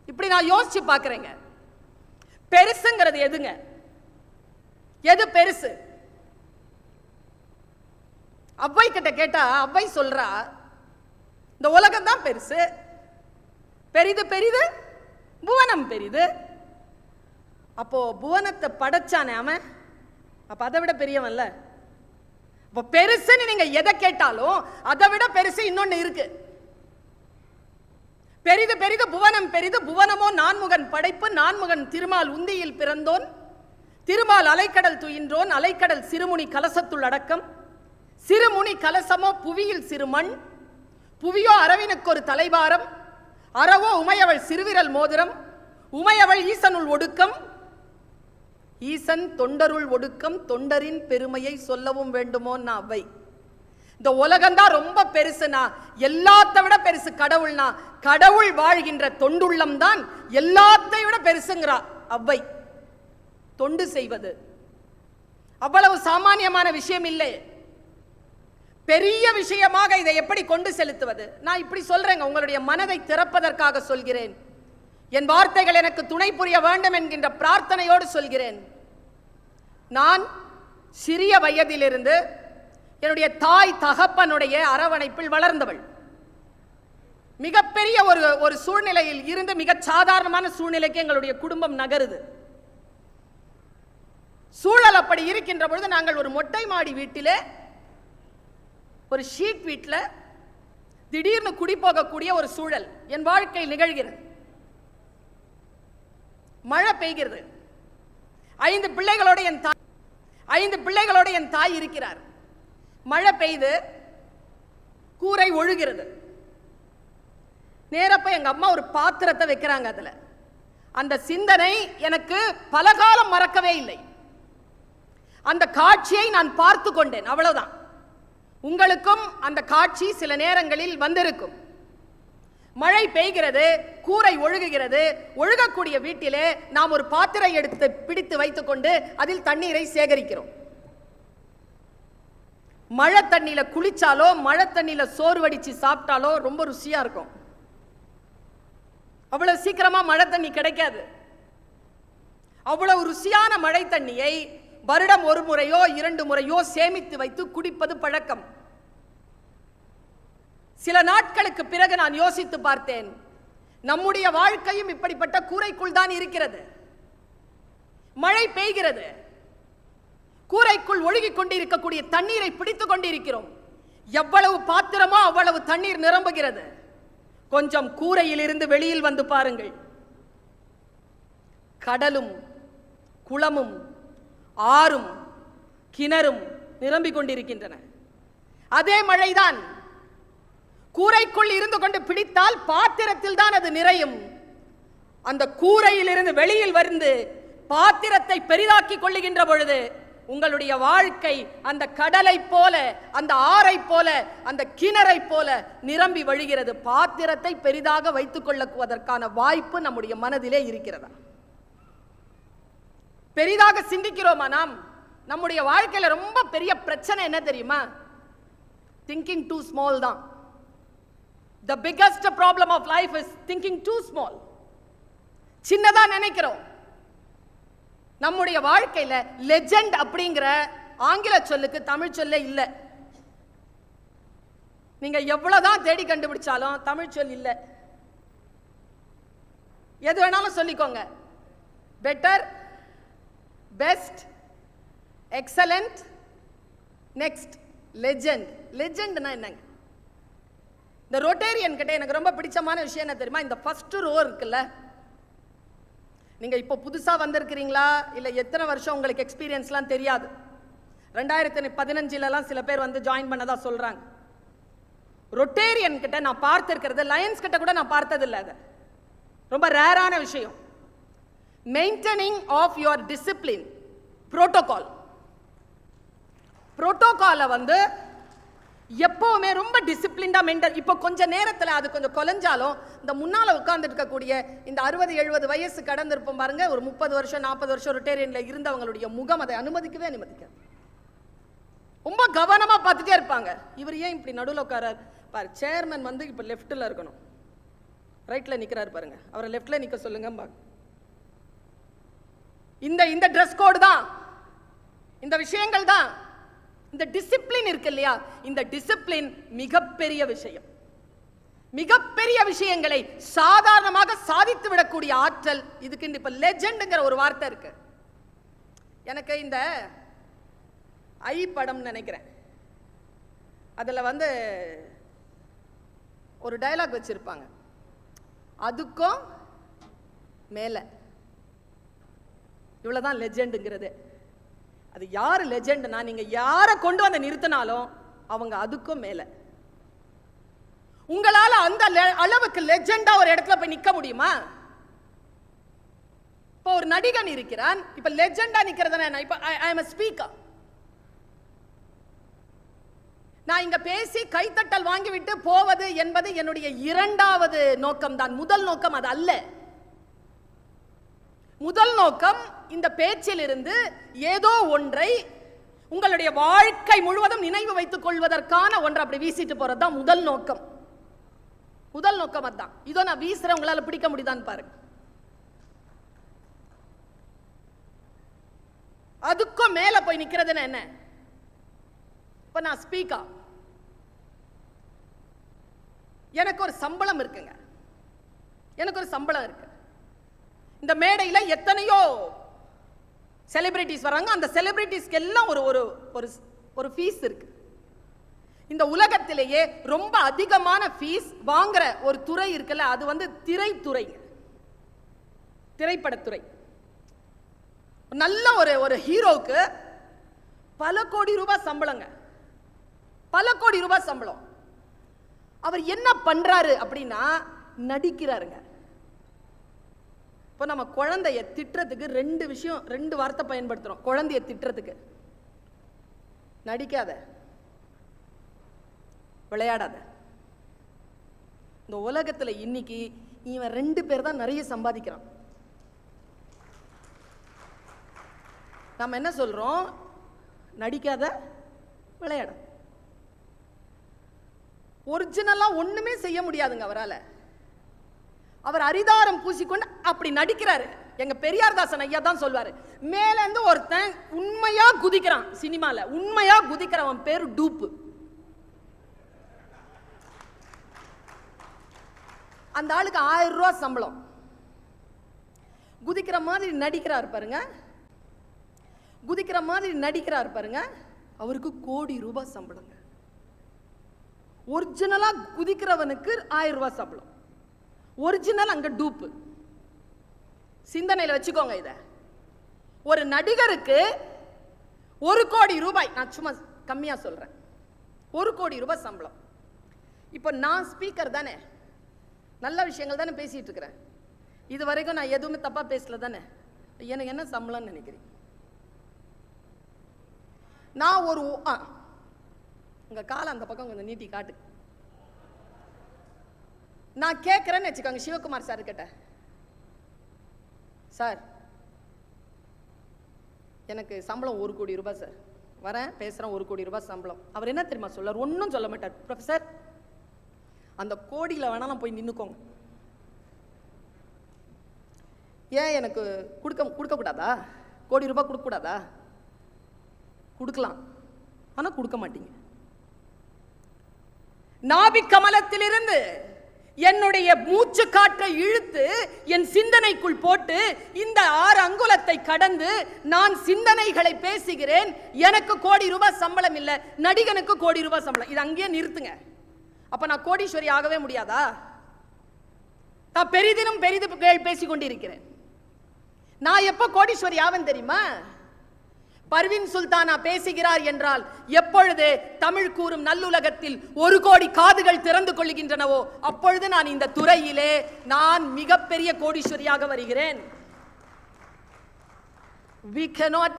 இப்படி நான் யோசிச்சு பார்க்கிறேங்க. பெருசுங்கிறது எதுங்க? எது பெருசு? அவ்வை கிட்ட கேட்டா அவ்வை சொல்றா, இந்த உலகம் தான் பெருசு, பெரிது பெரிது புவனம் பெரிது. அப்போ புவனத்தை படைச்சானே அவன், அப்ப அதை விட பெரியவன்ல. அப்ப பெருசுன்னு நீங்க எதை கேட்டாலும் அதை விட பெருசு இன்னொன்னு இருக்கு. பெரிது பெரிது புவனம் பெரிது, புவனமோ நான்முகன் படைப்பு, நான்முகன் திருமால் உந்தியில் பிறந்தோன், திருமால் அலைக்கடல் துயின்றோன், அலைக்கடல் சிறுமுனி கலசத்துள் அடக்கம், சிறுமுனி கலசமோ புவியில் சிறுமண், புவியோ அரவினுக்கு ஒரு தலைவாரம், அறவோ உமையவள் சிறுவிரல் மோதிரம், உமையவள் ஈசனுள் ஒடுக்கம், ஈசன் தொண்டருள் ஒடுக்கம், தொண்டரின் பெருமையை சொல்லவும் வேண்டுமோன்னா அவ்வை. இந்த உலகம்தான் ரொம்ப பெருசுனா, எல்லாத்தை விட பெருசு கடவுள்னா, கடவுள் வாழ்கின்ற தொண்டுள்ளம் தான் எல்லாத்தை விட பெருசுங்கிறா அவ்வை. தொண்டு செய்வது அவ்வளவு சாமானியமான விஷயம் இல்லை, பெரிய விஷயமாக இதை எப்படி கொண்டு செலுத்துவது? நான் இப்படி சொல்றேங்க, உங்களுடைய மனதை திறப்பதற்காக சொல்கிறேன். என் வார்த்தைகள் எனக்கு துணை புரிய வேண்டும் என்கின்ற பிரார்த்தனையோடு சொல்கிறேன். நான் சிறிய வயதிலிருந்து என்னுடைய தாய் தகப்பனுடைய அரவணைப்பில் வளர்ந்தவள். மிகப்பெரிய ஒரு சூழ்நிலையில் இருந்து மிக சாதாரணமான சூழ்நிலைக்கு எங்களுடைய குடும்பம் நகருது. சூழல் அப்படி இருக்கின்ற பொழுது நாங்கள் ஒரு மொட்டை மாடி வீட்டிலே, ஒரு ஷீட் வீட்டில் திடீர்னு குடி போகக்கூடிய ஒரு சூழல் என் வாழ்க்கையில் நிகழ்கிறது. மழை பெய்கிறது. 5 பிள்ளைகளோடு என் தாய் இருக்கிறார். மழை பெய்து கூரை ஒழுகிறது. நேரப்ப எங்க அம்மா ஒரு பாத்திரத்தை வைக்கிறாங்க. அதுல அந்த சிந்தனை எனக்கு பல காலம் மறக்கவே இல்லை. அந்த காட்சியை நான் பார்த்து கொண்டேன், அவ்வளவுதான். உங்களுக்கும் அந்த காட்சி சில நேரங்களில் வந்திருக்கும். மழை பெய்கிறது, கூரை ஒழுகுகிறது. ஒழுகக்கூடிய வீட்டிலே நாம் ஒரு பாத்திரம் எடுத்து பிடித்து வைத்துக் கொண்டு அதில் தண்ணீரை சேகரிக்கிறோம். மழை தண்ணியில குளிச்சாலோ மழை தண்ணியில சோறு வடிச்சு சாப்பிட்டாலோ ரொம்ப ருசியா இருக்கும். அவ்வளவு சீக்கிரமா மழை தண்ணி கிடைக்காது. அவ்வளவு ருசியான மழை தண்ணியை வருடம் ஒரு முறையோ 2 முறையோ சேமித்து வைத்து குடிப்பது பழக்கம். சில நாட்களுக்கு பிறகு நான் யோசித்து பார்த்தேன், நம்முடைய வாழ்க்கையும் இப்படிப்பட்ட கூரைக்குள் தான் இருக்கிறது. மழை பெய்கிறது, கூரைக்குள் ஒழுகிக் கொண்டிருக்கக்கூடிய தண்ணீரை பிடித்துக் கொண்டிருக்கிறோம். எவ்வளவு பாத்திரமோ அவ்வளவு தண்ணீர் நிரம்புகிறது. கொஞ்சம் கூரையில் இருந்து வெளியில் வந்து பாருங்கள், கடலும் குளமும் ஆறும் கிணறும் நிரம்பிக் கொண்டிருக்கின்றன. அதே மழைதான் கூரைக்குள் இருந்து கொண்டு பிடித்தால் பாத்திரத்தில் தான் அது நிறையும். அந்த கூரையில் இருந்து வெளியில் வந்து பாத்திரத்தை பெரிதாக்கி கொள்ளுகின்ற பொழுது உங்களுடைய வாழ்க்கை அந்த கடலை போல, அந்த ஆறை போல, அந்த கிணறை போல நிரம்பி வழிகிறது. பாத்திரத்தை பெரிதாக வைத்துக் கொள்வதற்கான வாய்ப்பு நம்முடைய மனதிலே இருக்கிறதா? பெரிதாக சிந்திக்கிறோமா? நாம் நம்முடைய வாழ்க்கையில ரொம்ப பெரிய பிரச்சனை என்ன தெரியுமா? திங்கிங் டூ ஸ்மால் தான். The biggest problem of life is thinking too small. சின்னதா நினைக்கிறோம். நம்முடைய வாழ்க்கையில லெஜெண்ட் அப்படிங்கிற ஆங்கில சொல்லுக்கு தமிழ் சொல்லே இல்லை. நீங்க எவ்வளவுதான் தேடி கண்டுபிடிச்சாலும் தமிழ் சொல் இல்லை. எது வேணாலும் சொல்லிக்கோங்க. Better, best, excellent, next, legend. லெஜெண்ட்னா என்னங்க? இந்த ரோட்டேரியன் கிட்ட எனக்கு ரொம்ப பிடிச்சமான விஷயம் என்ன தெரியுமா? இந்த ஃபர்ஸ்ட் ரோ இருக்குல்ல, நீங்க இப்போ புதுசா வந்திருக்கிறீங்களா இல்ல எத்தனை வருஷம் உங்களுக்கு எக்ஸ்பீரியன்ஸ்லாம் தெரியாது. 2015 சில பேர் வந்து ஜாயின் பண்ணதா சொல்றாங்க. ரொட்டேரியன் கிட்ட நான் பார்த்திருக்கிறது, லயன்ஸ் கிட்ட கூட நான் பார்த்தது இல்லை. அது ரொம்ப ரேரான விஷயம். Maintaining of your discipline, protocol. புரோட்டோகாலை வந்து எப்பவுமே ரொம்ப டிசிப்ளின்டா மெயின்டைன். இப்போ கொஞ்ச நேரத்தில் அது கொஞ்சம் கொலைஞ்சாலும் இந்த முன்னால உட்கார்ந்து இருக்கக்கூடிய இந்த 60-70 வயசு கடந்திருப்போம் பாருங்க, ஒரு 30 வருஷம் 40 வருஷம் ரொட்டேரியன்ல இருந்தவங்களுடைய முகம் அதை அனுமதிக்கவே அனுமதிக்காது. ரொம்ப கவனமா பார்த்துட்டே இருப்பாங்க. இவர் ஏன் இப்படி நடுவில் உட்காரார் பாரு, சேர்மன் வந்து இப்போ லெஃப்ட்ல இருக்கணும், ரைட்ல நிக்கிறாரு பாருங்க, அவரை லெஃப்ட்ல நிக்க சொல்லுங்க. இந்த ட்ரெஸ் கோடு தான், இந்த விஷயங்கள் தான், இந்த டிசிப்ளின் இருக்கு இல்லையா, இந்த டிசிப்ளின் மிகப்பெரிய விஷயம். மிகப்பெரிய விஷயங்களை சாதாரணமாக சாதித்து விடக்கூடிய ஆற்றல் இதுக்கு. இப்ப லெஜெண்ட்ங்கிற ஒரு வார்த்தை இருக்கு. எனக்கு இந்த ஐ படம் நினைக்கிறேன், அதுல வந்து ஒரு டயலாக் வச்சிருப்பாங்க, அதுக்கும் மேல. இவ்வளவுதான் லெஜெண்டுங்கிறது. அது யாரு லெஜெண்ட்னா, நீங்க யாரை கொண்டு வந்து நிறுத்தினாலும் அவங்க அதுக்கும் மேல. உங்களால அந்த அளவுக்கு லெஜெண்டா ஒரு இடத்துல போய் நிக்க முடியுமா? இப்போ ஒரு நடிகன் இருக்கிறான், இப்ப லெஜெண்டா நிக்கிறதுனா, இப்ப ஐ அம் a speaker. நான் இங்க பேசி கைத்தட்டல் வாங்கிவிட்டு போவது என்பது என்னுடைய இரண்டாவது நோக்கம் தான். முதல் நோக்கம் அது அல்ல. முதல் நோக்கம் இந்த பேச்சில் இருந்து ஏதோ ஒன்றை உங்களுடைய வாழ்க்கை முழுவதும் நினைவு வைத்துக் கொள்வதற்கான ஒன்றை அப்படி வீசிட்டு போறதுதான் முதல் நோக்கம். முதல் நோக்கம் அதான். இதோ நான் வீசுறேன், உங்களால பிடிக்க முடியுதான்னு பாருங்க. அதுக்கும் மேல போய் நிக்கிறதுன்னு என்ன? இப்ப நான் ஸ்பீக்கர், எனக்கு ஒரு சம்பளம் இருக்குங்க, எனக்கு ஒரு சம்பளம் இருக்கு. இந்த மேடையில எத்தனையோ செலிபிரிட்டிஸ் வராங்க, அந்த செலிபிரிட்டிஸ்க்கு எல்லாம் ஒரு ஃபீஸ் இருக்கு. இந்த உலகத்திலேயே ரொம்ப அதிகமான ஃபீஸ் வாங்குற ஒரு துறை இருக்குல்ல, அது வந்து திரைத்துறை, திரைப்படத்துறை. நல்ல ஒரு ஹீரோக்கு பல கோடி ரூபாய் சம்பளங்க, பல கோடி ரூபாய் சம்பளம். அவர் என்ன பண்றாரு அப்படின்னா நடிக்கிறாருங்க. இப்போ நம்ம குழந்தைய திட்டுறதுக்கு ரெண்டு வார்த்தை பயன்படுத்துறோம். குழந்தைய திட்டுறதுக்கு, நடிக்காத, விளையாடாத. இந்த உலகத்துல இன்னைக்கு இவன் 2 பேர் தான் நிறைய சம்பாதிக்கிறான். நம்ம என்ன சொல்றோம்? நடிக்காத, விளையாட. ஒரிஜினலா ஒண்ணுமே செய்ய முடியாதுங்க அவரால. அவர் அரிதாரம் பூசிக்கொண்டு அப்படி நடிக்கிறாரு. எங்க பெரியார்தாசன் ஐயா தான் சொல்வாரு, மேல இருந்து ஒருத்தன் உண்மையா குதிக்கிறான் சினிமால, உண்மையா குதிக்கிறவன் பேரு டூப்பு. அந்த ஆளுக்கு 1000 ரூபாய் சம்பளம். குதிக்கிற மாதிரி நடிக்கிறார் பாருங்க, குதிக்கிற மாதிரி நடிக்கிறார் பாருங்க, அவருக்கு கோடி ரூபாய் சம்பளம். ஒரிஜினலா குதிக்கிறவனுக்கு 1000 ரூபாய் சம்பளம், ஒரிஜினல் அங்க டூப்பு. சிந்தனையில வச்சுக்கோங்க இத. ஒரு நடிகருக்கு 1 கோடி ரூபாய், நான் சும்மா கம்மியா சொல்றேன், 1 கோடி ரூபாய் சம்பளம். இப்போ நான் ஸ்பீக்கர் தானே, நல்ல விஷயங்கள் தானே பேசிட்டு இருக்கிறேன். இது வரைக்கும் நான் எதுவுமே தப்பா பேசல தானே. எனக்கு என்ன சம்பளம்னு நினைக்கிறீங்க? நான் ஒரு உங்க காலை அந்த பக்கம் கொஞ்சம் நீட்டி காட்டு. நான் கேட்கிறேன்னு வச்சுக்கோங்க சிவகுமார் சார் கிட்ட, சார் எனக்கு சம்பளம் 1 கோடி ரூபாய் சார், வரேன் பேசுறேன், 1 கோடி ரூபாய் சம்பளம். அவர் என்ன தெரியுமா சொல்றார்? ஒன்னும் சொல்ல மாட்டார். ப்ரொஃபசர் அந்த கோடியில வேணாலும் போய் நின்னுக்கோங்க. ஏன் எனக்கு கொடுக்க கூடாதா? கோடி ரூபாய் கொடுக்க கூடாதா? கொடுக்கலாம், ஆனா கொடுக்க மாட்டீங்க. நாபி கமலத்திலிருந்து என்னுடைய மூச்சு காற்றை இழுத்து என் சிந்தனைக்குள் போட்டு இந்த 6 அங்குலத்தை கடந்து நான் சிந்தனைகளை பேசுகிறேன். எனக்கு கோடி ரூபாய் சம்பளம் இல்ல, நடிகனுக்கு கோடி ரூபாய் சம்பளம். இது அங்கேயே நிறுத்துங்க. அப்ப நான் கோடீஸ்வரி ஆகவே முடியாதா? நான் பெரிதினும் பெரிது பேசிக் கொண்டிருக்கிறேன். நான் எப்ப கோடீஸ்வரி ஆவேன் தெரியுமா? பர்வீன் சுல்தானா பேசுகிறார் என்றால் எப்பொழுது தமிழ் கூறும் நல்லுலகத்தில் 1 கோடி காதுகள் திறந்து கொள்கின்றனவோ அப்பொழுது நான் இந்த துறையிலே நான் மிகப்பெரிய கோடீஸ்வரியாக வருகிறேன். We cannot